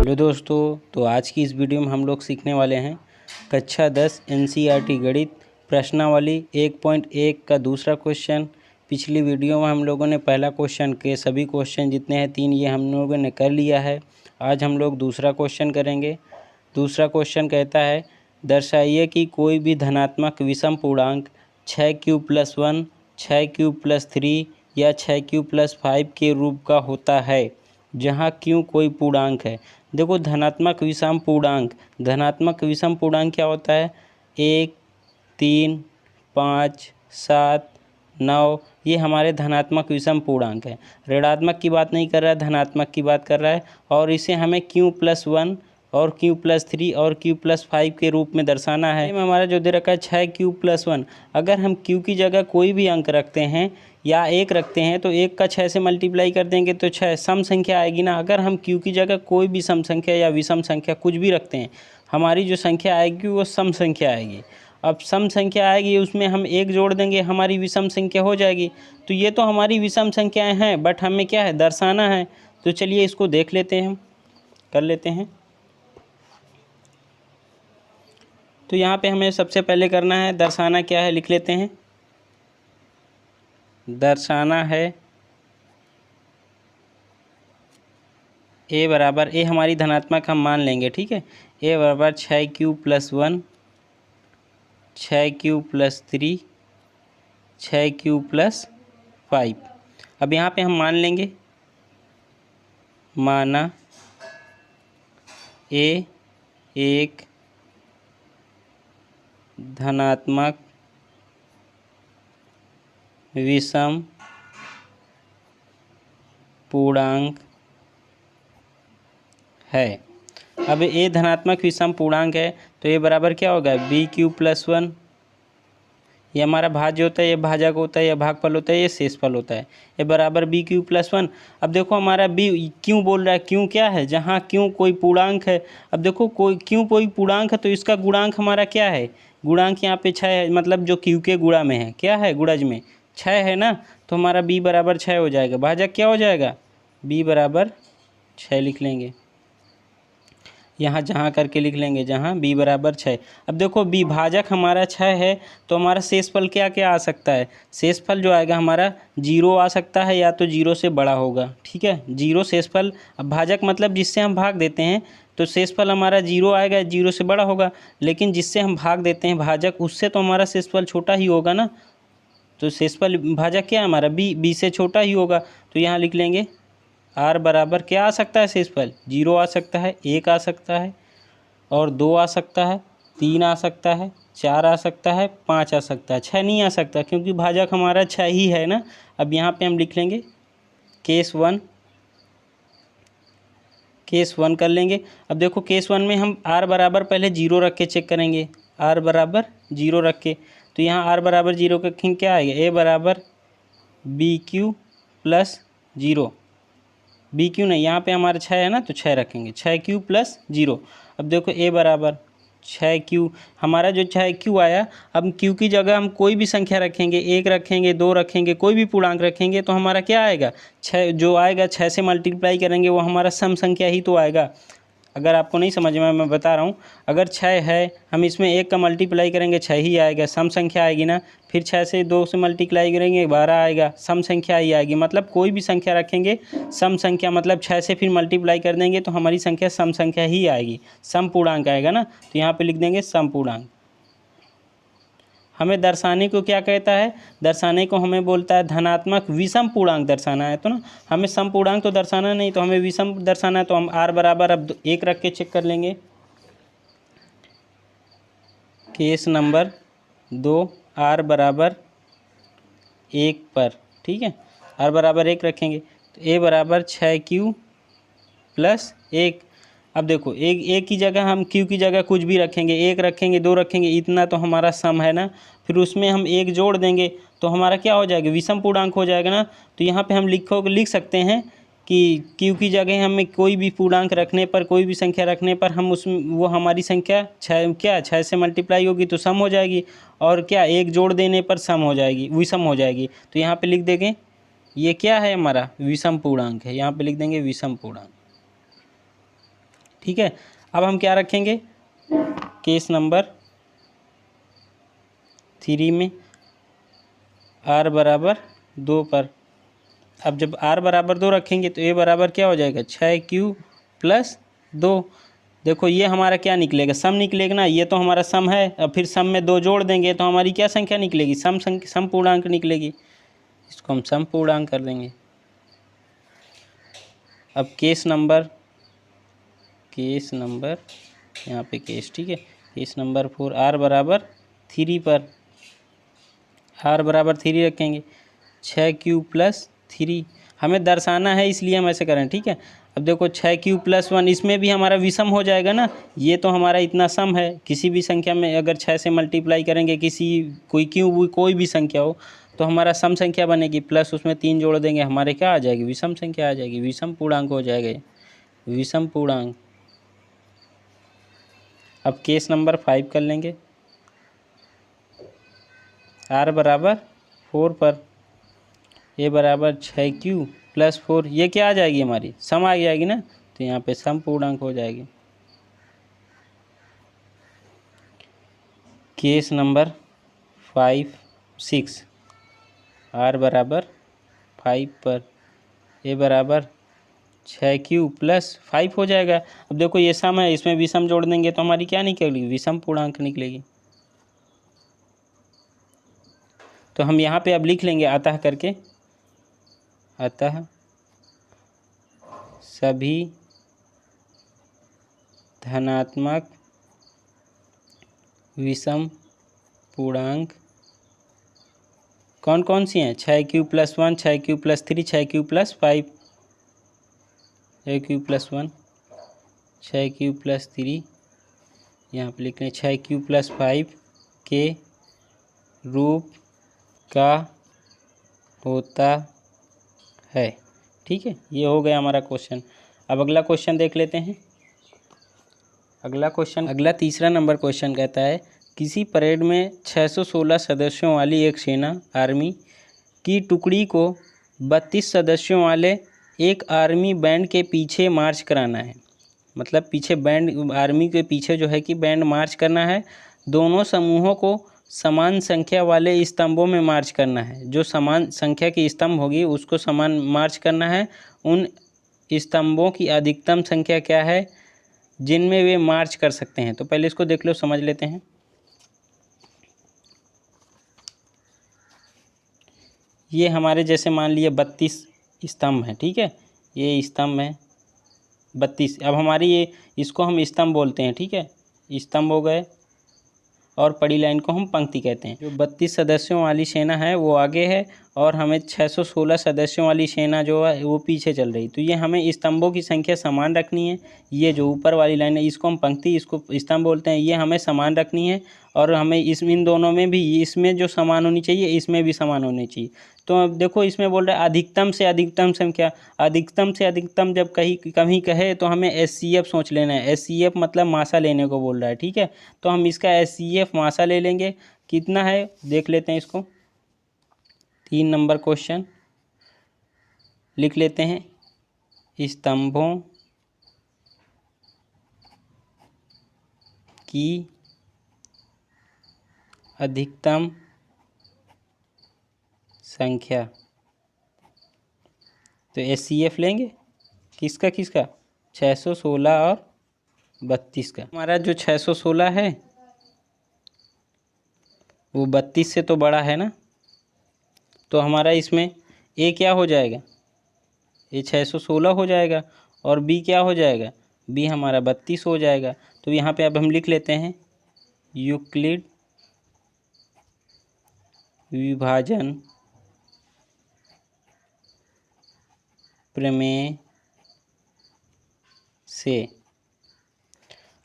Hello दोस्तों, तो आज की इस वीडियो में हम लोग सीखने वाले हैं कक्षा 10 एनसीईआरटी गणित प्रश्नावली 1.1 का दूसरा क्वेश्चन। पिछली वीडियो में हम लोगों ने पहला क्वेश्चन के सभी क्वेश्चन जितने हैं 3 ये हम लोगों ने कर लिया है। आज हम लोग दूसरा क्वेश्चन करेंगे। दूसरा क्वेश्चन कहता है, दर्शाइए कि कोई भी धनात्मक विषम पूर्णांक 6q+1, 6q+3 या 6q+5 के रूप का होता है जहाँ q कोई पूर्णांक है। देखो, धनात्मक विषम पूर्णांक, धनात्मक विषम पूर्णांक क्या होता है? 1, 3, 5, 7, 9 ये हमारे धनात्मक विषम पूर्णांक है। ऋणात्मक की बात नहीं कर रहा है, धनात्मक की बात कर रहा है। और इसे हमें q+1 और q+3 और q+5 के रूप में दर्शाना है। हमारा जो दे रखा है 6q+1, अगर हम q की जगह कोई भी अंक रखते हैं या 1 रखते हैं तो 1 का 6 से मल्टीप्लाई कर देंगे तो 6 सम संख्या आएगी ना। अगर हम q की जगह कोई भी सम संख्या या विषम संख्या कुछ भी रखते हैं, हमारी जो संख्या आएगी वो सम संख्या आएगी। अब सम संख्या आएगी, उसमें हम 1 जोड़ देंगे, हमारी विषम संख्या हो जाएगी। तो ये तो हमारी विषम संख्याएं हैं, बट हमें क्या है, दर्शाना है। तो चलिए इसको देख लेते हैं, हम कर लेते हैं। तो यहाँ पे हमें सबसे पहले करना है, दर्शाना क्या है लिख लेते हैं। दर्शाना है a बराबर, a हमारी धनात्मक हम मान लेंगे, ठीक है। a बराबर 6q+1, 6q+3, 6q+5। अब यहाँ पे हम मान लेंगे, माना a एक धनात्मक विषम पूर्णांक है। अब a धनात्मक विषम पूर्णांक है तो a बराबर क्या होगा, bq+1। ये हमारा भाज्य होता है, ये भाजक होता है, ये भागफल होता है, ये शेषफल होता है। ये बराबर bq+1। अब देखो हमारा b क्यों बोल रहा है, क्यों क्या है, जहाँ क्यों कोई पूर्णांक है। अब देखो क्यों कोई पूर्णांक है तो इसका गुणांक हमारा क्या है, गुणांक यहाँ पे 6 है, मतलब जो q के गुणा में है, क्या है, गुणज में 6 है ना। तो हमारा b बराबर 6 हो जाएगा। भाजक क्या हो जाएगा, b बराबर 6 लिख लेंगे, यहाँ जहाँ करके लिख लेंगे, जहाँ b बराबर 6। अब देखो b भाजक हमारा 6 है तो हमारा शेषफल क्या क्या आ सकता है, शेषफल जो आएगा हमारा 0 आ सकता है या तो 0 से बड़ा होगा, ठीक है, 0 शेषफल। अब भाजक मतलब जिससे हम भाग देते हैं तो शेषफल हमारा 0 आएगा, 0 से बड़ा होगा। लेकिन जिससे हम भाग देते हैं भाजक, उससे तो हमारा शेषफल छोटा ही होगा ना। तो शेषफल भाजक क्या है हमारा, b से छोटा ही होगा। तो यहाँ लिख लेंगे r बराबर क्या आ सकता है, शेषफल 0 आ सकता है, 1 आ सकता है, और 2 आ सकता है, 3 आ सकता है, 4 आ सकता है, 5 आ सकता है, 6 नहीं आ सकता क्योंकि भाजक हमारा 6 ही है ना। अब यहाँ पे हम लिख लेंगे केस 1, केस 1 कर लेंगे। अब देखो केस 1 में हम r बराबर पहले 0 रख के चेक करेंगे, r बराबर 0 रख के। तो यहाँ r बराबर 0 रखेंगे, क्या आएगा, a बराबर bq+0, bq नहीं, यहाँ पे हमारा 6 है ना तो 6 रखेंगे, 6q+0। अब देखो a बराबर 6q, हमारा जो 6q आया, अब q की जगह हम कोई भी संख्या रखेंगे, 1 रखेंगे, 2 रखेंगे, कोई भी पूर्णांक रखेंगे तो हमारा क्या आएगा, 6 जो आएगा 6 से मल्टीप्लाई करेंगे वो हमारा सम संख्या ही तो आएगा। अगर आपको नहीं समझ में, मैं बता रहा हूँ, अगर 6 है, हम इसमें 1 का मल्टीप्लाई करेंगे 6 ही आएगा, सम संख्या आएगी ना। फिर 6 से 2 से मल्टीप्लाई करेंगे 12 आएगा, सम संख्या ही आएगी। मतलब कोई भी संख्या रखेंगे सम संख्या, मतलब 6 से फिर मल्टीप्लाई कर देंगे तो हमारी संख्या सम संख्या ही आएगी, सम पूर्णांक आएगा ना। तो यहाँ पर लिख देंगे सम पूर्णांक। हमें दर्शाने को क्या कहता है, दर्शाने को हमें बोलता है धनात्मक विषम पूर्णांक दर्शाना है। तो ना हमें सम पूर्णांक तो दर्शाना नहीं, तो हमें विषम दर्शाना है। तो हम r बराबर अब 1 रख के चेक कर लेंगे। केस नंबर 2, r बराबर 1 पर, ठीक है, r बराबर 1 रखेंगे तो a बराबर 6q+1। अब देखो एक की जगह हम q की जगह कुछ भी रखेंगे, 1 रखेंगे, 2 रखेंगे, इतना तो हमारा सम है ना। फिर उसमें हम 1 जोड़ देंगे तो हमारा क्या हो जाएगा, विषम पूर्णांक हो जाएगा ना। तो यहाँ पे हम लिख सकते हैं कि q की जगह हमें कोई भी पूर्णांक रखने पर, कोई भी संख्या रखने पर, हम उसमें वो हमारी संख्या 6 से मल्टीप्लाई होगी तो सम हो जाएगी, और क्या 1 जोड़ देने पर सम हो जाएगी, विषम हो जाएगी। तो यहाँ पर लिख देंगे ये क्या है, हमारा विषम पूर्णांक है। यहाँ पर लिख देंगे विषम पूर्णांक। ठीक है। अब हम क्या रखेंगे, केस नंबर 3 में r बराबर 2 पर। अब जब r बराबर 2 रखेंगे तो a बराबर क्या हो जाएगा, 6q प्लस 2। देखो ये हमारा क्या निकलेगा, सम निकलेगा ना, ये तो हमारा सम है। अब फिर सम में 2 जोड़ देंगे तो हमारी क्या संख्या निकलेगी, सम पूर्णांक निकलेगी। इसको हम सम पूर्णांक कर देंगे। अब केस नंबर यहाँ पे केस, ठीक है, केस नंबर 4 r बराबर 3 पर। r बराबर 3 रखेंगे, 6q प्लस 3 हमें दर्शाना है, इसलिए हम ऐसे करें, ठीक है। अब देखो 6q प्लस 1, इसमें भी हमारा विषम हो जाएगा ना, ये तो हमारा इतना सम है। किसी भी संख्या में अगर 6 से मल्टीप्लाई करेंगे, कोई भी संख्या हो, तो हमारा सम संख्या बनेगी, प्लस उसमें 3 जोड़ देंगे, हमारे क्या आ जाएगी, विषम संख्या आ जाएगी, विषम पूर्णांक हो जाएगा, विषम पूर्णांक। अब केस नंबर 5 कर लेंगे, r बराबर 4 पर, a बराबर 6q प्लस 4, ये क्या आ जाएगी, हमारी सम आ जाएगी ना, तो यहाँ पे सम पूर्णांक हो जाएगी। केस नंबर 6 r बराबर 5 पर, a बराबर 6q प्लस 5 हो जाएगा। अब देखो ये सम है, इसमें विषम जोड़ देंगे तो हमारी क्या निकलेगी, विषम पूर्णांक निकलेगी। तो हम यहाँ पे अब लिख लेंगे अतः करके, अतः सभी धनात्मक विषम पूर्णांक कौन कौन सी हैं, 6q plus 1, 6q plus 3, 6q plus 5, 6q plus 1, 6q plus 3, यहाँ पे लिख लें 6q प्लस 5 के रूप का होता है, ठीक है। ये हो गया हमारा क्वेश्चन। अब अगला क्वेश्चन देख लेते हैं। अगला तीसरा नंबर क्वेश्चन कहता है, किसी परेड में 616 सदस्यों वाली एक सेना आर्मी की टुकड़ी को 32 सदस्यों वाले एक आर्मी बैंड के पीछे मार्च कराना है। मतलब पीछे बैंड, आर्मी के पीछे जो है कि बैंड मार्च करना है। दोनों समूहों को समान संख्या वाले स्तंभों में मार्च करना है। जो समान संख्या की स्तंभ होगी उसको समान मार्च करना है। उन स्तंभों की अधिकतम संख्या क्या है जिनमें वे मार्च कर सकते हैं। तो पहले इसको देख लो, समझ लेते हैं। ये हमारे जैसे मान लिए 32 स्तंभ हैं, ठीक है, ये स्तंभ हैं 32। अब हमारी ये, इसको हम स्तंभ बोलते हैं, ठीक है, स्तंभ हो गए, और पड़ी लाइन को हम पंक्ति कहते हैं। जो 32 सदस्यों वाली सेना है वो आगे है, और हमें 616 सदस्यों वाली सेना जो है वो पीछे चल रही। तो ये हमें स्तंभों की संख्या समान रखनी है। ये जो ऊपर वाली लाइन है इसको हम पंक्ति, इसको स्तंभ बोलते हैं, ये हमें समान रखनी है। और हमें इन दोनों में भी, इसमें जो समान होनी चाहिए इसमें भी समान होनी चाहिए। तो अब देखो इसमें बोल रहा है अधिकतम से अधिकतम संख्या। अधिकतम से अधिकतम जब कहीं कहे तो हमें SCF सोच लेना है। SCF मतलब मासा लेने को बोल रहा है, ठीक है। तो हम इसका SCF मासा ले लेंगे। कितना है देख लेते हैं इसको। 3 नंबर क्वेश्चन लिख लेते हैं, स्तंभों की अधिकतम संख्या। तो SCF लेंगे किसका 616 और 32 का। हमारा जो 616 है वो 32 से तो बड़ा है ना, तो हमारा इसमें A क्या हो जाएगा, ये 616 हो जाएगा, और B क्या हो जाएगा, B हमारा 32 हो जाएगा। तो यहाँ पे अब हम लिख लेते हैं, यूक्लिड विभाजन प्रमेय से।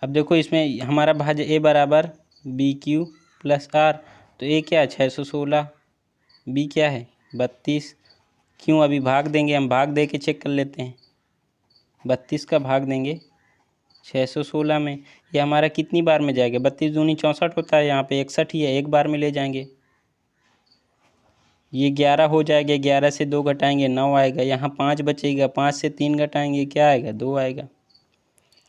अब देखो इसमें हमारा भाज्य A बराबर BQ प्लस R। तो A क्या है 616, B क्या है 32। क्यों, अभी भाग देंगे, हम भाग दे के चेक कर लेते हैं। 32 का भाग देंगे 616 में, ये हमारा कितनी बार में जाएगा, 32 दूनी 64 होता है, यहाँ पे 61 ही है, एक बार में ले जाएंगे। ये 11 हो जाएगा, 11 से 2 घटाएंगे 9 आएगा। यहाँ 5 बचेगा, 5 से 3 घटाएंगे क्या आएगा, 2 आएगा।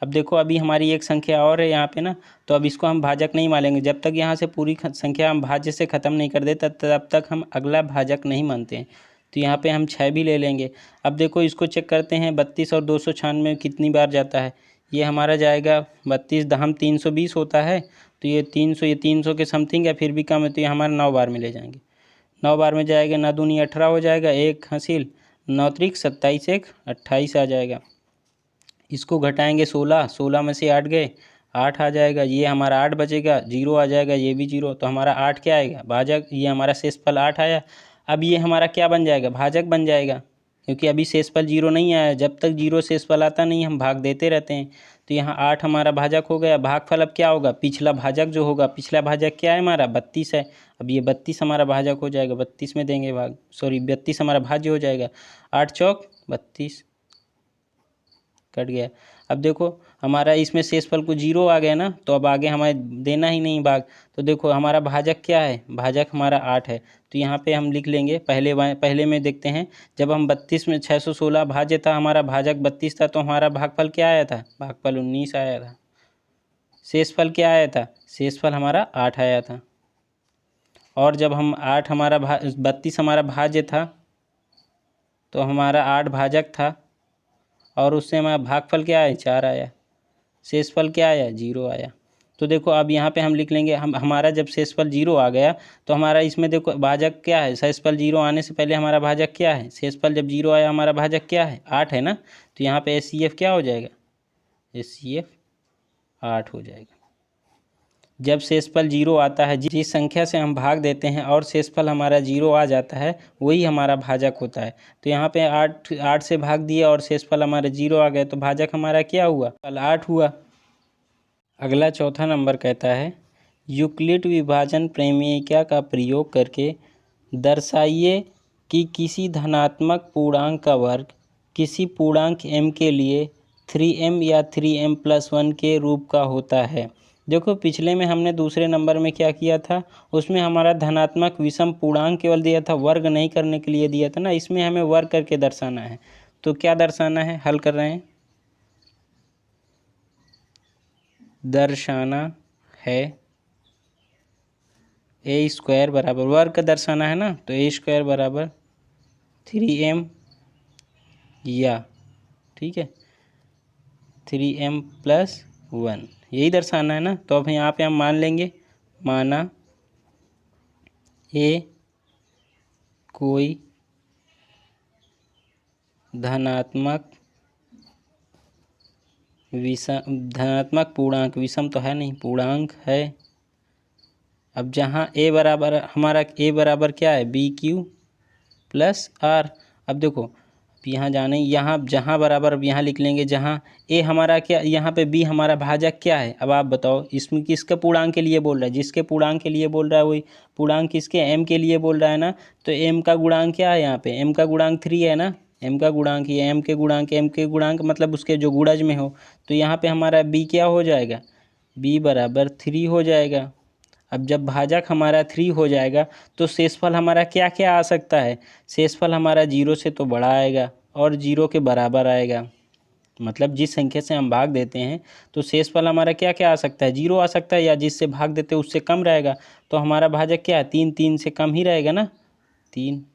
अब देखो अभी हमारी एक संख्या और है यहाँ पे ना, तो अब इसको हम भाजक नहीं मानेंगे। जब तक यहाँ से पूरी संख्या हम भाज्य से ख़त्म नहीं कर देते तब तक हम अगला भाजक नहीं मानते हैं। तो यहाँ पे हम 6 भी ले लेंगे। अब देखो इसको चेक करते हैं, 32 और 296 कितनी बार जाता है। ये हमारा जाएगा 32 दहम 320 होता है, तो ये 300 के समथिंग है, फिर भी कम है, तो ये हमारा 9 बार में ले जाएंगे। 9 बार में जाएगा, 9 दूनी 18 हो जाएगा, 1 हासिल 9 त्रिक 27, 1 28 आ जाएगा। इसको घटाएंगे 16 में से 8 गए, 8 आ जाएगा। ये हमारा 8 बचेगा, 0 आ जाएगा, ये भी 0, तो हमारा 8 क्या आएगा भाजक। ये हमारा शेषफल 8 आया। अब ये हमारा क्या बन जाएगा, भाजक बन जाएगा, क्योंकि अभी शेषफल 0 नहीं आया। जब तक 0 शेषफल आता नहीं हम भाग देते रहते हैं। तो यहाँ 8 हमारा भाजक हो गया। भागफल अब क्या होगा, पिछला भाजक जो होगा, पिछला भाजक क्या है हमारा 32 है। अब ये 32 हमारा भाजक हो जाएगा, 32 में देंगे भाग, 32 हमारा भाज्य हो जाएगा। 8 चौक 32 कट गया। अब देखो हमारा इसमें शेषफल को 0 आ गया ना, तो अब आगे हमें देना ही नहीं भाग। तो देखो हमारा भाजक क्या है, भाजक हमारा 8 है। तो यहाँ पे हम लिख लेंगे, पहले में देखते हैं। जब हम 32 में 616 भाज्य था, हमारा भाजक 32 था, तो हमारा भागफल क्या आया था, भागफल 19 आया था। शेषफल क्या आया था, शेषफल हमारा 8 आया था। और जब हम 8 हमारा 32 हमारा भाज्य था, तो हमारा 8 भाजक था, और उससे हमारा भागफल क्या आया, 4 आया। शेषफल क्या आया, 0 आया। तो देखो अब यहाँ पे हम लिख लेंगे, हमारा जब शेषफल 0 आ गया, तो हमारा इसमें देखो भाजक क्या है, शेषफल 0 आने से पहले हमारा भाजक क्या है, शेषफल जब 0 आया हमारा भाजक क्या है, 8 है ना। तो यहाँ पे HCF क्या हो जाएगा, HCF 8 हो जाएगा। जब शेषफल 0 आता है, जिस संख्या से हम भाग देते हैं और शेषफल हमारा 0 आ जाता है, वही हमारा भाजक होता है। तो यहाँ पे 8 से भाग दिया और शेषफल हमारा 0 आ गया, तो भाजक हमारा क्या हुआ, फल 8 हुआ। अगला चौथा नंबर कहता है, यूक्लिड विभाजन प्रमेय का प्रयोग करके दर्शाइए कि किसी धनात्मक पूर्णांक का वर्ग किसी पूर्णांक m के लिए 3m या 3m+1 के रूप का होता है। देखो पिछले में हमने दूसरे नंबर में क्या किया था, उसमें हमारा धनात्मक विषम पूर्णांक केवल दिया था, वर्ग नहीं करने के लिए दिया था ना। इसमें हमें वर्ग करके दर्शाना है। तो क्या दर्शाना है, हल कर रहे हैं, दर्शाना है a² बराबर, वर्ग का दर्शाना है ना, तो a² बराबर 3m या, ठीक है, 3m+1, यही दर्शाना है ना। तो अब यहाँ पे हम मान लेंगे, माना a कोई धनात्मक पूर्णांक, विषम तो है नहीं, पूर्णांक है। अब जहाँ a बराबर हमारा, a बराबर क्या है, BQ+R। अब देखो यहाँ जाने, यहाँ जहाँ बराबर, अब यहाँ लिख लेंगे, जहाँ a हमारा क्या, यहाँ पे b हमारा भाजक क्या है। अब आप बताओ इसमें किसके पूर्णांक के लिए बोल रहा है, जिसके पूर्णांक के लिए बोल रहा है वही पूर्णांक किसके, m के लिए बोल रहा है ना। तो m का गुणांक क्या है, यहाँ पे m का गुणांक 3 है ना, m का गुणांक, ये m के गुणांक मतलब उसके जो गुणज में हो। तो यहाँ पे हमारा b क्या हो जाएगा, b बराबर 3 हो जाएगा। अब जब भाजक हमारा 3 हो जाएगा, तो शेषफल हमारा क्या क्या आ सकता है, शेषफल हमारा 0 से तो बड़ा आएगा और 0 के बराबर आएगा। मतलब जिस संख्या से हम भाग देते हैं, तो शेषफल हमारा क्या क्या आ सकता है, 0 आ सकता है, या जिससे भाग देते हैं उससे कम रहेगा। तो हमारा भाजक क्या है, 3, 3 से कम ही रहेगा ना, 3,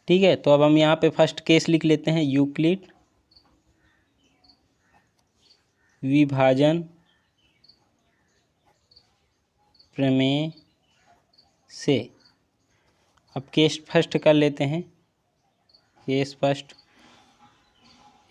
ठीक है। तो अब हम यहाँ पे फर्स्ट केस लिख लेते हैं, यूक्लिड विभाजन प्रमेय से। अब केस फर्स्ट कर लेते हैं, केस फर्स्ट,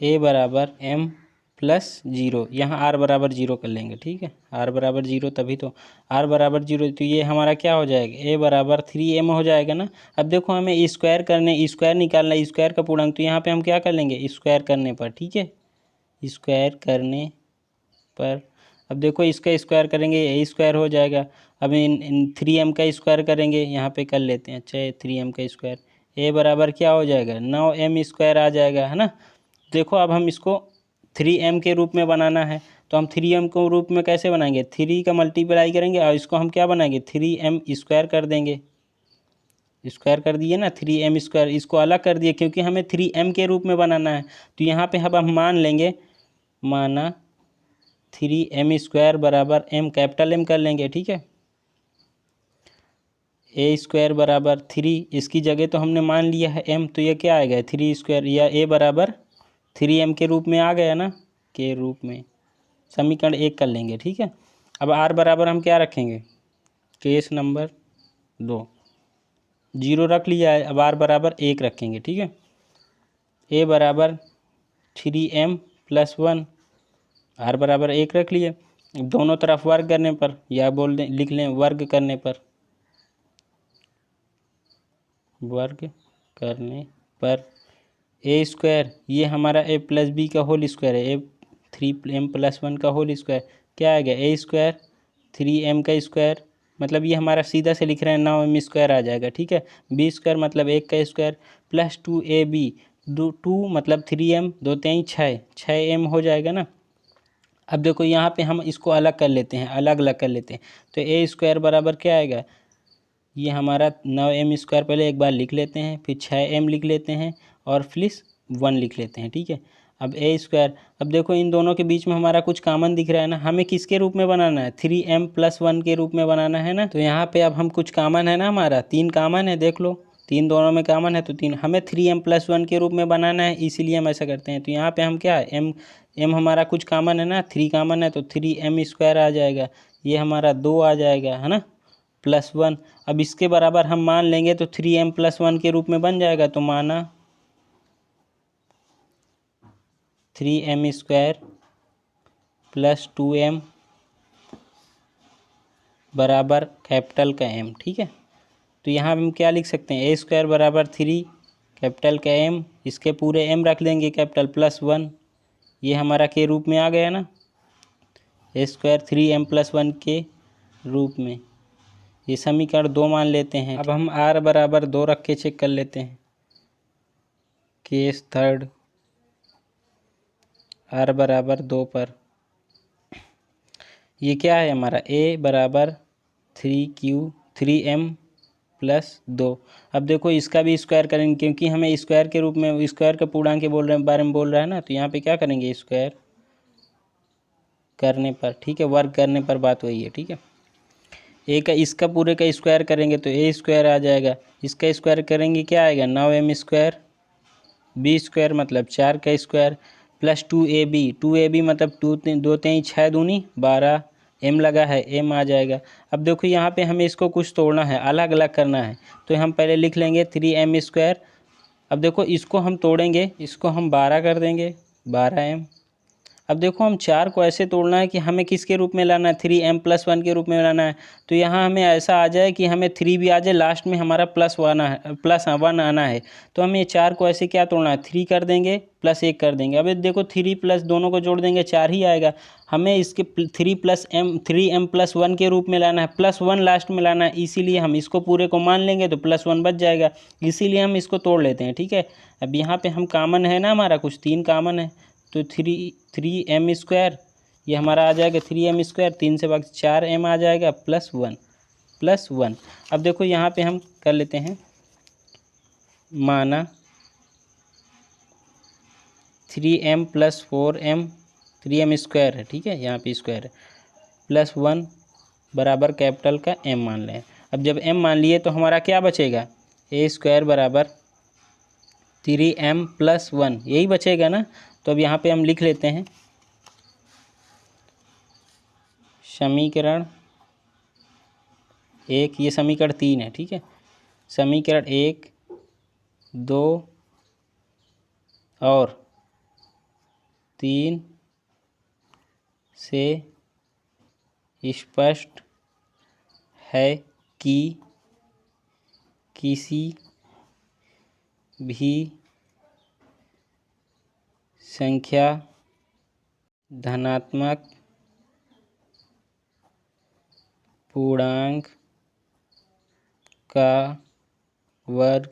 a बराबर m+0, यहाँ r बराबर 0 कर लेंगे, ठीक है, r बराबर 0, तभी तो r बराबर 0, तो ये हमारा क्या हो जाएगा, a बराबर 3m हो जाएगा ना। अब देखो हमें स्क्वायर करने, स्क्वायर निकालना है, स्क्वायर का पूर्णांक, तो यहाँ पे हम क्या कर लेंगे, स्क्वायर करने पर, ठीक है, स्क्वायर करने पर। अब देखो इसका स्क्वायर करेंगे, a² हो जाएगा। अब इन 3m का स्क्वायर करेंगे, यहाँ पे कर लेते हैं, अच्छा 3m का स्क्वायर, a बराबर क्या हो जाएगा, 9m² आ जाएगा, है ना। देखो अब हम इसको 3m के रूप में बनाना है, तो हम 3m को रूप में कैसे बनाएंगे, 3 का मल्टीप्लाई करेंगे और इसको हम क्या बनाएंगे, 3m² कर देंगे, स्क्वायर कर दिए ना, 3m², इसको अलग कर दिए क्योंकि हमें 3m के रूप में बनाना है। तो यहाँ पे अब हम मान लेंगे, माना 3m² बराबर m, कैपिटल M कर लेंगे, ठीक है। a² बराबर 3, इसकी जगह तो हमने मान लिया है m, तो ये क्या आएगा 3² या a बराबर 3m के रूप में आ गया ना, के रूप में। समीकरण 1 कर लेंगे, ठीक है। अब r बराबर हम क्या रखेंगे, केस नंबर 2 0 रख लिया है। अब r बराबर 1 रखेंगे, ठीक है। a बराबर 3m+1, r बराबर 1 रख लिए। दोनों तरफ वर्ग करने पर, या बोल दें लिख लें वर्ग करने पर, वर्ग करने पर a², ये हमारा a+b का होल स्क्वायर है, a3m+1 का होल स्क्वायर क्या आ गया, a² 3m का स्क्वायर, मतलब ये हमारा सीधा से लिख रहे हैं 9m² आ जाएगा, ठीक है। b² मतलब 1 का स्क्वायर प्लस 2ab, 2 मतलब 3m, 2 3 6, 6m हो जाएगा ना। अब देखो यहाँ पे हम इसको अलग कर लेते हैं, अलग अलग कर लेते हैं, तो a² बराबर क्या आएगा, ये हमारा 9m² पहले एक बार लिख लेते हैं, फिर 6m लिख लेते हैं और प्लस 1 लिख लेते हैं, ठीक है। अब a², अब देखो इन दोनों के बीच में हमारा कुछ कॉमन दिख रहा है ना, हमें किसके रूप में बनाना है, 3m+1 के रूप में बनाना है ना। तो यहाँ पे अब हम कुछ कॉमन है ना, हमारा 3 कॉमन है, देख लो 3 दोनों में कॉमन है, तो 3 हमें 3m+1 के रूप में बनाना है, इसीलिए हम ऐसा करते हैं। तो यहाँ पे हम क्या है, m हमारा कुछ कॉमन है ना, 3 कॉमन है, तो 3m² आ जाएगा, ये हमारा 2 आ जाएगा, है ना, +1। अब इसके बराबर हम मान लेंगे तो 3m+1 के रूप में बन जाएगा, तो माना 3m² + 2m बराबर कैपिटल का m, ठीक है। तो यहाँ हम क्या लिख सकते हैं, a² बराबर 3 कैपिटल का m, इसके पूरे m रख देंगे कैपिटल, +1, ये हमारा के रूप में आ गया ना, a² 3m+1 के रूप में। ये समीकरण 2 मान लेते हैं। अब हम r बराबर 2 रख के चेक कर लेते हैं, केस थर्ड, r बराबर 2 पर ये क्या है हमारा, a बराबर 3m+2। अब देखो इसका भी स्क्वायर करेंगे क्योंकि हमें स्क्वायर के रूप में, स्क्वायर का पूर्णांक के बारे में बोल रहा है ना, तो यहाँ पे क्या करेंगे, स्क्वायर करने पर, ठीक है, वर्ग करने पर बात वही है, ठीक है। ए का इसका पूरे का स्क्वायर करेंगे तो a² आ जाएगा, इसका स्क्वायर करेंगे क्या आएगा, 9m², b² मतलब 4 का स्क्वायर प्लस 2ab मतलब 2 3 6 दूनी 12, m लगा है m आ जाएगा। अब देखो यहाँ पे हमें इसको कुछ तोड़ना है, अलग अलग करना है, तो हम पहले लिख लेंगे 3m²। अब देखो इसको हम तोड़ेंगे, इसको हम 12 कर देंगे, 12m। अब देखो हम 4 को ऐसे तोड़ना है कि हमें किसके रूप में लाना है, 3m+1 के रूप में लाना है। तो यहाँ हमें ऐसा आ जाए कि हमें 3 भी आ जाए, लास्ट में हमारा +1 आना है। तो हमें 4 को ऐसे क्या तोड़ना है, 3 कर देंगे प्लस 1 कर देंगे। अब देखो 3 प्लस दोनों को जोड़ देंगे 4 ही आएगा। हमें इसके 3m+1 के रूप में लाना है, +1 लास्ट में लाना है, इसीलिए हम इसको पूरे को मान लेंगे तो +1 बच जाएगा, इसीलिए हम इसको तोड़ लेते हैं, ठीक है। अब यहाँ पे हम कॉमन है ना, हमारा कुछ 3 कॉमन है, तो 3m², ये हमारा आ जाएगा 3m², 3 से बाकी 4m आ जाएगा +1। अब देखो यहाँ पे हम कर लेते हैं, माना 3m + 4m, 3m² है, ठीक है, यहाँ पे स्क्वायर है, +1 बराबर कैपिटल का m मान लें। अब जब m मान लिए तो हमारा क्या बचेगा, a² बराबर 3m+1, यही बचेगा ना। तो अब यहाँ पे हम लिख लेते हैं समीकरण 1, ये समीकरण 3 है, ठीक है। समीकरण 1, 2 और 3 से स्पष्ट है कि किसी भी संख्या धनात्मक पूर्णांक का वर्ग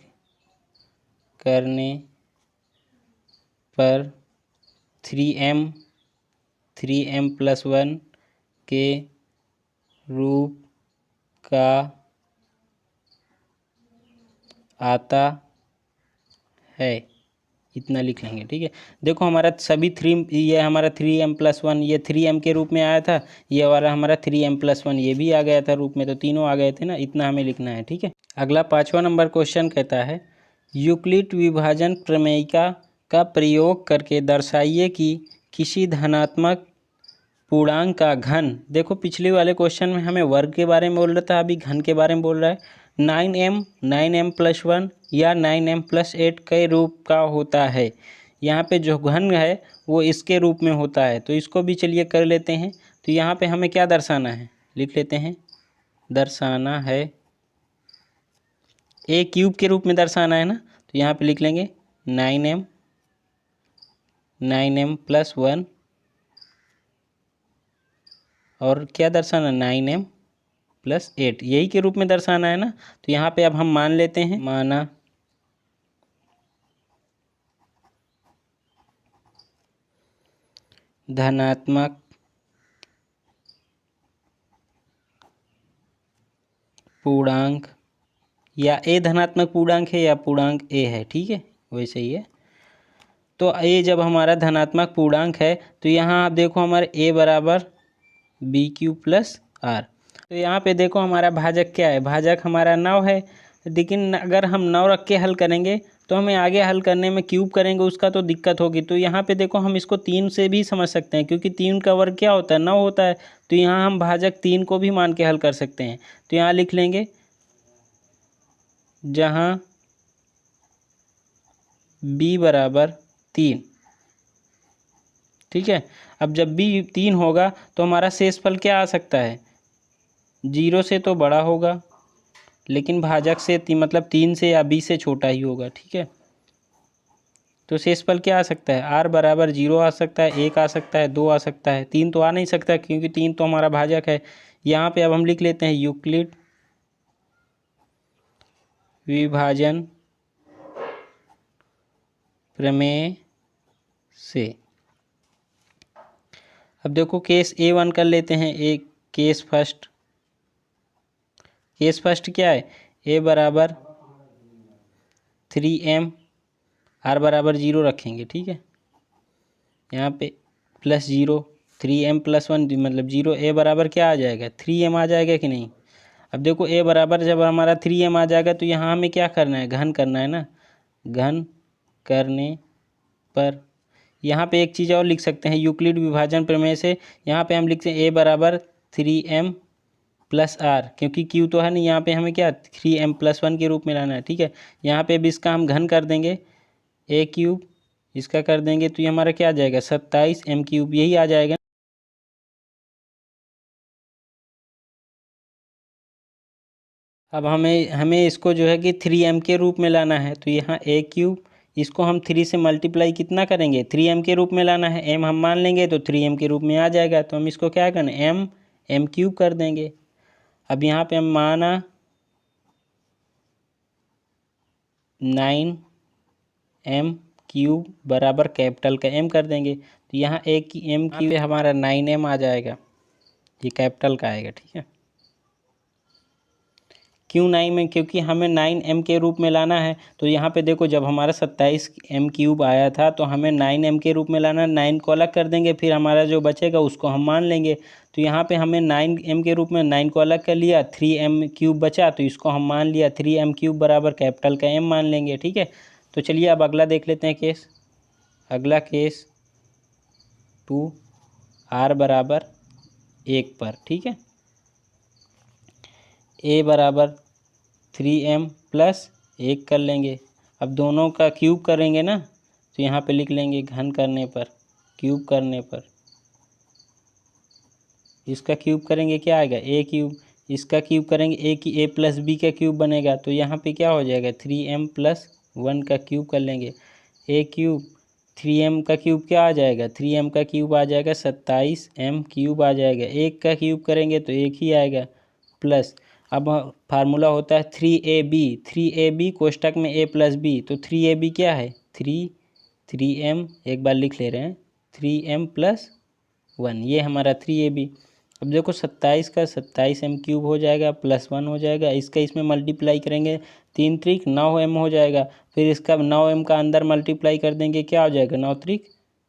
करने पर 3m+1 के रूप का आता है, इतना लिख लेंगे। ठीक है, देखो हमारा सभी ये हमारा 3m+1 ये 3m के रूप में आया था, ये वाला हमारा 3m+1 ये भी आ गया था रूप में, तो तीनों आ गए थे ना, इतना हमें लिखना है। ठीक है, अगला 5वां नंबर क्वेश्चन कहता है यूक्लिड विभाजन प्रमेयिका का प्रयोग करके दर्शाइए कि किसी धनात्मक पूर्णांक का घन, देखो पिछले वाले क्वेश्चन में हमें वर्ग के बारे में बोल रहा था, अभी घन के बारे में बोल रहा है। 9m+1 या 9m+8 के रूप का होता है। यहाँ पे जो घन है वो इसके रूप में होता है, तो इसको भी चलिए कर लेते हैं। तो यहाँ पे हमें क्या दर्शाना है, लिख लेते हैं, दर्शाना है ए क्यूब के रूप में दर्शाना है ना, तो यहाँ पे लिख लेंगे 9m+1 और क्या दर्शाना 9m+8 यही के रूप में दर्शाना है ना। तो यहाँ पे अब हम मान लेते हैं, माना धनात्मक पूर्णांक, या ए धनात्मक पूर्णांक है या पूर्णांक ए है। ठीक है, वैसे ही है। तो ए जब हमारा धनात्मक पूर्णांक है तो यहाँ आप देखो हमारे ए बराबर BQ+R। तो यहाँ पे देखो हमारा भाजक क्या है, भाजक हमारा 9 है, लेकिन अगर हम 9 रख के हल करेंगे तो हमें आगे हल करने में क्यूब करेंगे उसका तो दिक्कत होगी। तो यहाँ पे देखो हम इसको 3 से भी समझ सकते हैं, क्योंकि 3 का वर्ग क्या होता है, 9 होता है। तो यहाँ हम भाजक 3 को भी मान के हल कर सकते हैं। तो यहाँ लिख लेंगे जहाँ b बराबर 3। ठीक है, अब जब b 3 होगा तो हमारा शेषफल क्या आ सकता है, 0 से तो बड़ा होगा, लेकिन भाजक से मतलब 3 से या b से छोटा ही होगा। ठीक है, तो शेषफल क्या आ सकता है, r बराबर 0 आ सकता है, 1 आ सकता है, 2 आ सकता है, 3 तो आ नहीं सकता क्योंकि 3 तो हमारा भाजक है। यहाँ पे अब हम लिख लेते हैं यूक्लिड विभाजन प्रमेय से। अब देखो केस A1 कर लेते हैं, एक केस फर्स्ट क्या है, a बराबर 3m, r बराबर 0 रखेंगे। ठीक है, यहाँ पे +0, 3m+1 मतलब 0, a बराबर क्या आ जाएगा 3m आ जाएगा कि नहीं। अब देखो a बराबर जब हमारा 3m आ जाएगा तो यहाँ हमें क्या करना है, घन करना है ना। घन करने पर यहाँ पे एक चीज़ और लिख सकते हैं यूक्लिड विभाजन प्रमेय से, यहाँ पे हम लिखते हैं a बराबर 3m+r, क्योंकि q तो है नहीं, यहाँ पे हमें क्या 3m+1 के रूप में लाना है। ठीक है, यहाँ पे भी इसका हम घन कर देंगे, a³ इसका कर देंगे तो ये हमारा क्या आ जाएगा 27m³, यही आ जाएगा। अब हमें इसको जो है कि 3m के रूप में लाना है, तो यहाँ a³ इसको हम 3 से मल्टीप्लाई कितना करेंगे, 3m के रूप में लाना है, m हम मान लेंगे तो 3m के रूप में आ जाएगा। तो हम इसको क्या करना है m³ कर देंगे। अब यहाँ पे हम माना 9m³ बराबर कैपिटल का m कर देंगे, तो यहाँ m³ हमारा 9m आ जाएगा, ये कैपिटल का आएगा। ठीक है, क्यों 9 में, क्योंकि हमें 9m के रूप में लाना है। तो यहाँ पे देखो जब हमारा 27m³ आया था तो हमें 9m के रूप में लाना, 9 को अलग कर देंगे, फिर हमारा जो बचेगा उसको हम मान लेंगे। तो यहाँ पे हमें 9m के रूप में 9 को अलग कर लिया, 3m³ बचा तो इसको हम मान लिया 3m³ बराबर कैपिटल का m मान लेंगे। ठीक है, तो चलिए अब अगला देख लेते हैं केस। अगला केस 2 r बराबर 1 पर। ठीक है, a बराबर 3m+1 कर लेंगे। अब दोनों का क्यूब करेंगे ना, तो यहाँ पे लिख लेंगे घन करने पर, क्यूब करने पर इसका क्यूब करेंगे क्या आएगा a³, इसका क्यूब करेंगे a+b का क्यूब बनेगा। तो यहाँ पे क्या हो जाएगा 3m+1 का क्यूब कर लेंगे, a³ 3m का क्यूब क्या आ जाएगा 3m का क्यूब आ जाएगा 27m³ आ जाएगा, 1 का क्यूब करेंगे तो 1 ही आएगा प्लस। अब फार्मूला होता है 3ab कोष्टक में a+b, तो 3ab क्या है 3m, एक बार लिख ले रहे हैं 3m+1, ये हमारा 3ab। अब देखो 27 का 27m³ हो जाएगा +1 हो जाएगा, इसका इसमें मल्टीप्लाई करेंगे 3 त्रिक 9m हो जाएगा, फिर इसका 9m का अंदर मल्टीप्लाई कर देंगे, क्या हो जाएगा 9 त्रिक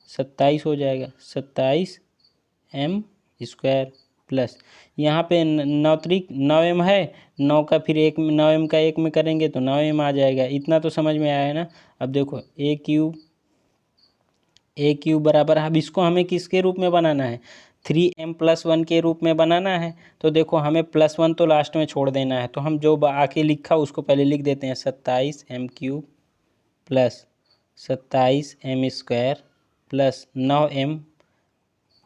27 हो जाएगा, 27m² प्लस यहाँ पे 9 त्रिक 9m है, 9 का फिर 9m का 1 में करेंगे तो 9m आ जाएगा। इतना तो समझ में आया है ना। अब देखो a³ बराबर, अब इसको हमें किसके रूप में बनाना है, 3m+1 के रूप में बनाना है। तो देखो हमें +1 तो लास्ट में छोड़ देना है, तो हम जो आके लिखा उसको पहले लिख देते हैं, 27m³ plus 27m² plus 9m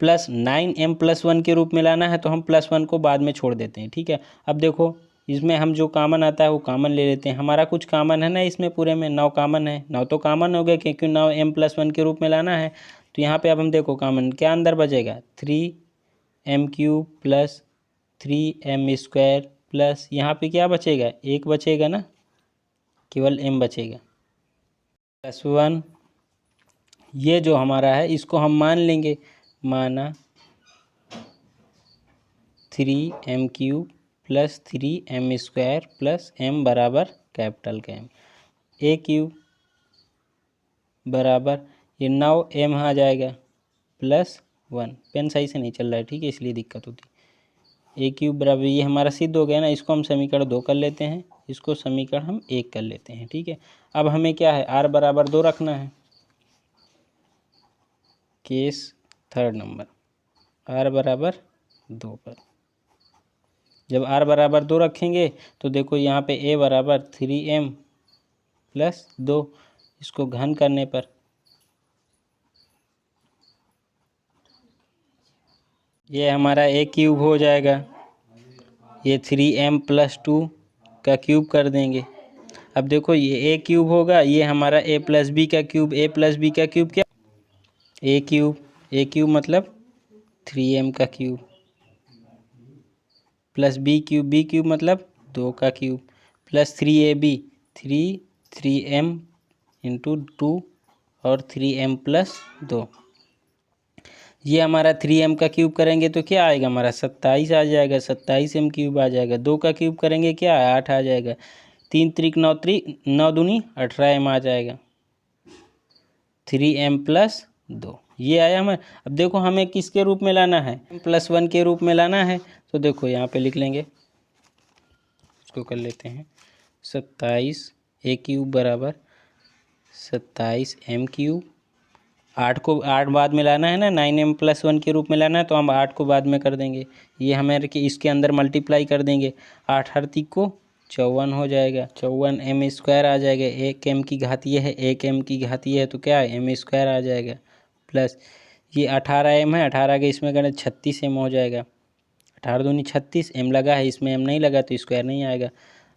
plus 9m+1 के रूप में लाना है, तो हम +1 को बाद में छोड़ देते हैं, ठीक है। अब देखो इसमें हम जो कॉमन आता है वो कॉमन ले लेते हैं, हमारा कुछ कॉमन है ना इसमें, पूरे में 9 कॉमन है, 9 तो कॉमन हो गया क्योंकि 9m+1 के रूप में लाना है। तो यहाँ पे अब हम देखो कॉमन क्या अंदर बचेगा, 3m³ प्लस 3m² प्लस यहाँ पे क्या बचेगा, 1 बचेगा ना, केवल m बचेगा, +1। ये जो हमारा है इसको हम मान लेंगे, माना 3m³ plus 3m² plus m बराबर कैपिटल का M, a³ बराबर ये 9m आ जाएगा +1, पेन सही से नहीं चल रहा है, ठीक है, इसलिए दिक्कत होती है। a³ बराबर ये हमारा सिद्ध हो गया ना, इसको हम समीकरण 2 कर लेते हैं, इसको समीकरण हम 1 कर लेते हैं, ठीक है। अब हमें क्या है, r बराबर 2 रखना है, केस 3rd नंबर, r बराबर 2 पर जब r बराबर 2 रखेंगे तो देखो यहाँ पे a बराबर 3m प्लस 2, इसको घन करने पर ये हमारा a³ हो जाएगा, ये 3m प्लस 2 का क्यूब कर देंगे। अब देखो ये a³ होगा, ये हमारा a प्लस b का क्यूब, a प्लस b का क्यूब क्या, a³ मतलब 3m का क्यूब प्लस b³ मतलब 2 का cube plus 3ab 3m into 2 और 3m प्लस 2, ये हमारा 3m का क्यूब करेंगे तो क्या आएगा हमारा 27 आ जाएगा, 27m³ आ जाएगा। 2 का क्यूब करेंगे क्या 8 आ जाएगा, 3 त्रिक 9 त्रिक 9 दूनी 18m आ जाएगा, 3m प्लस 2 ये आया हमें। अब देखो हमें किसके रूप में लाना है, m+1 के रूप में लाना है, तो देखो यहाँ पे लिख लेंगे, इसको कर लेते हैं 27 a³ बराबर 27m³, 8 को 8 बाद में लाना है ना, 9m+1 के रूप में लाना है, तो हम 8 को बाद में कर देंगे, ये हमें कि इसके अंदर मल्टीप्लाई कर देंगे, 8 हर तीक को 54 हो जाएगा, 54m² आ जाएगा, 1m की घात ये है, 1m की घात ये है, तो क्या है m² आ जाएगा प्लस ये 18m है, 18 के इसमें करें 36m हो जाएगा, 18 दूनी 36, m लगा है इसमें m नहीं लगा तो स्क्वायर नहीं आएगा।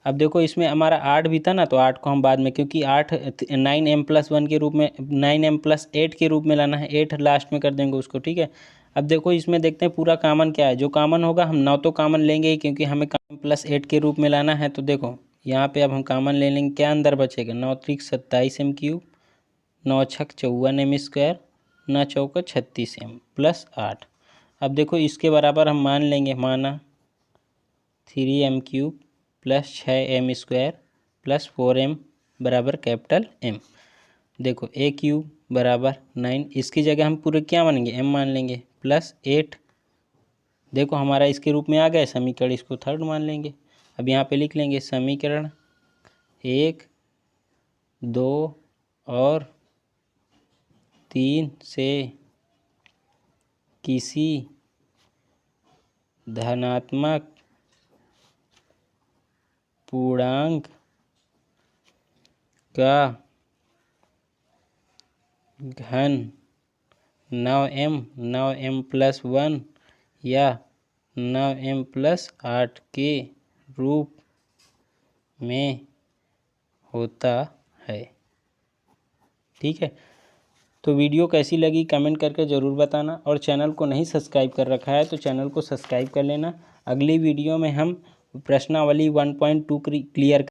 अब देखो इसमें हमारा 8 भी था ना, तो 8 को हम बाद में, क्योंकि 8 9m+1 के रूप में 9m+8 के रूप में लाना है, 8 लास्ट में कर देंगे उसको, ठीक है। अब देखो इसमें देखते हैं पूरा कॉमन क्या है, जो कॉमन होगा हम 9 तो कॉमन लेंगे ही, क्योंकि हमें m+8 के रूप में लाना है। तो देखो यहाँ पे अब हम कॉमन ले लेंगे, क्या अंदर बचेगा 9 त्रिक 27m³ 9 छक 54m², 9 चौका 36m प्लस 8। अब देखो इसके बराबर हम मान लेंगे, माना 3m³ plus 6m² plus 4m बराबर कैपिटल M। देखो a³ बराबर 9, इसकी जगह हम पूरे क्या मानेंगे m मान लेंगे प्लस 8, देखो हमारा इसके रूप में आ गया समीकरण, इसको 3rd मान लेंगे। अब यहाँ पे लिख लेंगे समीकरण 1, 2 और 3 से किसी धनात्मक पूर्णांक का घन 9m+1 या 9m+8 के रूप में होता है, ठीक है। तो वीडियो कैसी लगी कमेंट करके ज़रूर बताना, और चैनल को नहीं सब्सक्राइब कर रखा है तो चैनल को सब्सक्राइब कर लेना। अगली वीडियो में हम प्रश्नावली 1.2 क्लियर